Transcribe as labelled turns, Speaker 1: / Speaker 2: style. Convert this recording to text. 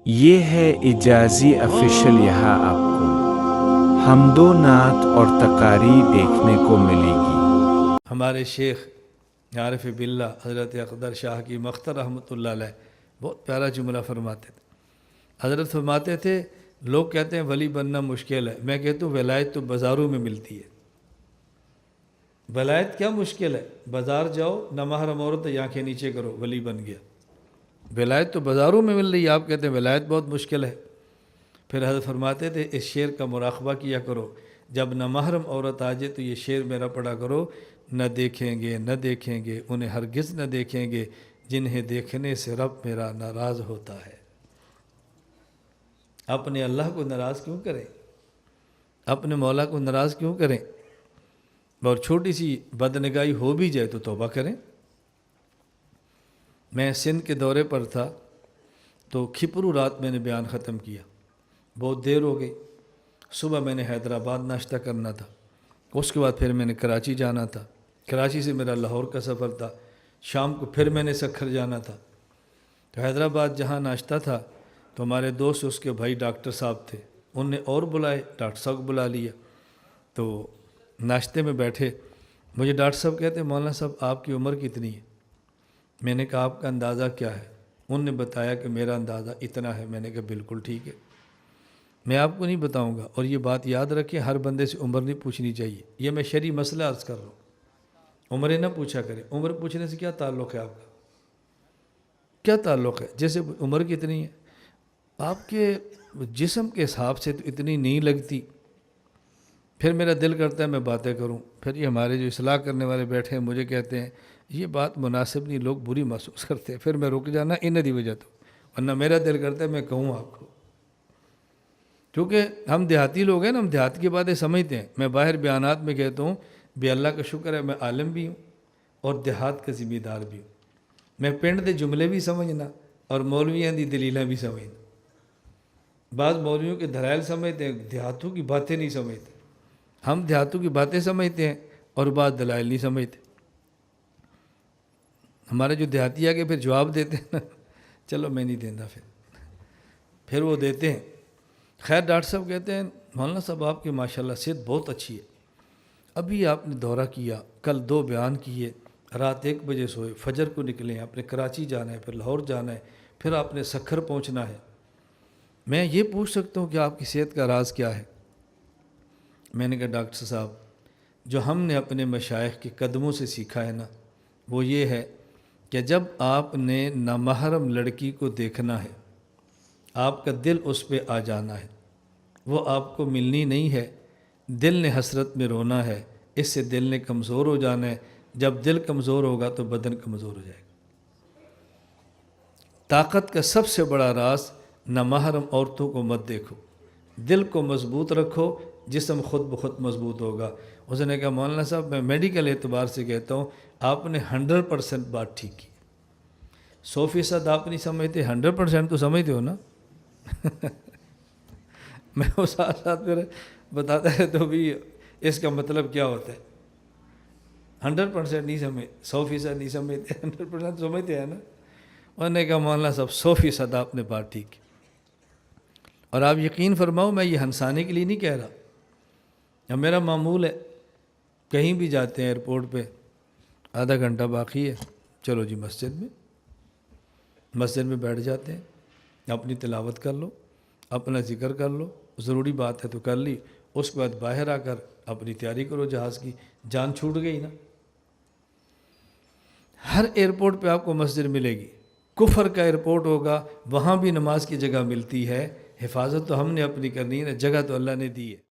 Speaker 1: یہ ہے اجازی افیشل، یہاں آپ کو حمد و نعت اور تقاریر دیکھنے کو ملے گی۔
Speaker 2: ہمارے شیخ عارف باللہ حضرت اقدر شاہ کی مختر رحمۃ اللہ علیہ بہت پیارا جملہ فرماتے تھے۔ حضرت فرماتے تھے لوگ کہتے ہیں ولی بننا مشکل ہے، میں کہتا ہوں ولایت تو بازاروں میں ملتی ہے۔ ولایت کیا مشکل ہے؟ بازار جاؤ، نہ محرم عورت آنکھیں نیچے کرو، ولی بن گیا۔ ولایت تو بازاروں میں مل رہی ہے، آپ کہتے ہیں ولایت بہت مشکل ہے۔ پھر حضرت فرماتے تھے اس شعر کا مراقبہ کیا کرو، جب نہ محرم عورت آ جائے تو یہ شعر میرا پڑھا کرو، نہ دیکھیں گے نہ دیکھیں گے انہیں ہرگز نہ دیکھیں گے، جنہیں دیکھنے سے رب میرا ناراض ہوتا ہے۔ اپنے اللہ کو ناراض کیوں کریں؟ اپنے مولا کو ناراض کیوں کریں؟ اور چھوٹی سی بدنگاہی ہو بھی جائے تو توبہ کریں۔ میں سندھ کے دورے پر تھا تو کھپرو رات میں نے بیان ختم کیا، بہت دیر ہو گئی۔ صبح میں نے حیدرآباد ناشتہ کرنا تھا، اس کے بعد پھر میں نے کراچی جانا تھا، کراچی سے میرا لاہور کا سفر تھا، شام کو پھر میں نے سکھر جانا تھا۔ تو حیدرآباد جہاں ناشتہ تھا تو ہمارے دوست اس کے بھائی ڈاکٹر صاحب تھے، ان نے اور بلائے، ڈاکٹر صاحب کو بلا لیا۔ تو ناشتے میں بیٹھے، مجھے ڈاکٹر صاحب کہتے ہیں مولانا صاحب آپ کی عمر کتنی ہے؟ میں نے کہا آپ کا اندازہ کیا ہے؟ ان نے بتایا کہ میرا اندازہ اتنا ہے۔ میں نے کہا بالکل ٹھیک ہے، میں آپ کو نہیں بتاؤں گا، اور یہ بات یاد رکھیں ہر بندے سے عمر نہیں پوچھنی چاہیے، یہ میں شرعی مسئلہ عرض کر رہا ہوں۔ عمریں نہ پوچھا کریں، عمر پوچھنے سے کیا تعلق ہے آپ کا؟ کیا تعلق ہے؟ جیسے عمر کتنی ہے، آپ کے جسم کے حساب سے تو اتنی نہیں لگتی۔ پھر میرا دل کرتا ہے میں باتیں کروں، پھر یہ ہمارے جو اصلاح کرنے والے بیٹھے ہیں مجھے کہتے ہیں یہ بات مناسب نہیں، لوگ بری محسوس کرتے ہیں، پھر میں رک جانا ان دی وجہ تو، ورنہ میرا دل کرتا ہے میں کہوں آپ کو، کیونکہ ہم دیہاتی لوگ ہیں نا، ہم دیہات کی باتیں سمجھتے ہیں۔ میں باہر بیانات میں کہتا ہوں بے اللہ کا شکر ہے میں عالم بھی ہوں اور دیہات کا ذمہ دار بھی ہوں، میں پنڈ دے جملے بھی سمجھنا اور مولویاں دی دلیلاں بھی سمجھنا۔ بعض مولویوں کے دلائل سمجھتے ہیں، دیہاتوں کی باتیں نہیں سمجھتے۔ ہم دیہاتوں کی باتیں سمجھتے ہیں اور بعض دلائل نہیں سمجھتے۔ ہمارے جو دیہاتی آگے پھر جواب دیتے ہیں نا، چلو میں نہیں دینا، پھر وہ دیتے ہیں۔ خیر ڈاکٹر صاحب کہتے ہیں مولانا صاحب آپ کی ماشاءاللہ صحت بہت اچھی ہے، ابھی آپ نے دورہ کیا، کل 2 بیان کیے، رات 1 بجے سوئے، فجر کو نکلے، آپ نے کراچی جانا ہے، پھر لاہور جانا ہے، پھر آپ نے سکھر پہنچنا ہے، میں یہ پوچھ سکتا ہوں کہ آپ کی صحت کا راز کیا ہے؟ میں نے کہا ڈاکٹر صاحب جو ہم نے اپنے مشائخ کے قدموں سے سیکھا ہے نا، وہ یہ ہے کہ جب آپ نے نامحرم لڑکی کو دیکھنا ہے، آپ کا دل اس پہ آ جانا ہے، وہ آپ کو ملنی نہیں ہے، دل نے حسرت میں رونا ہے، اس سے دل نے کمزور ہو جانا ہے، جب دل کمزور ہوگا تو بدن کمزور ہو جائے گا۔ طاقت کا سب سے بڑا راز نامحرم عورتوں کو مت دیکھو، دل کو مضبوط رکھو، جسم خود بخود مضبوط ہوگا۔ اس نے کہا مولانا صاحب میں میڈیکل اعتبار سے کہتا ہوں آپ نے 100% بات ٹھیک کی، 100% آپ نہیں سمجھتے، 100% تو سمجھتے ہو نا۔ میں وہ ساتھ ساتھ پھر بتاتا ہے تو بھی اس کا مطلب کیا ہوتا ہے، 100% نہیں سمجھ، 100% نہیں سمجھتے، 100% سمجھتے ہیں نا۔ انہوں نے کہا مولانا صاحب 100% آپ نے بات ٹھیک کی، اور آپ یقین فرماؤ میں یہ ہنسانے کے لیے نہیں کہہ رہا، اب میرا معمول ہے کہیں بھی جاتے ہیں ایئرپورٹ پہ، آدھا گھنٹہ باقی ہے، چلو جی مسجد میں بیٹھ جاتے ہیں، اپنی تلاوت کر لو، اپنا ذکر کر لو، ضروری بات ہے تو کر لی، اس کے بعد باہر آ کر اپنی تیاری کرو جہاز کی، جان چھوٹ گئی نا۔ ہر ایئرپورٹ پہ آپ کو مسجد ملے گی، کفر کا ایئرپورٹ ہوگا وہاں بھی نماز کی جگہ ملتی ہے، حفاظت تو ہم نے اپنی کرنی ہے، جگہ تو اللہ نے دی ہے۔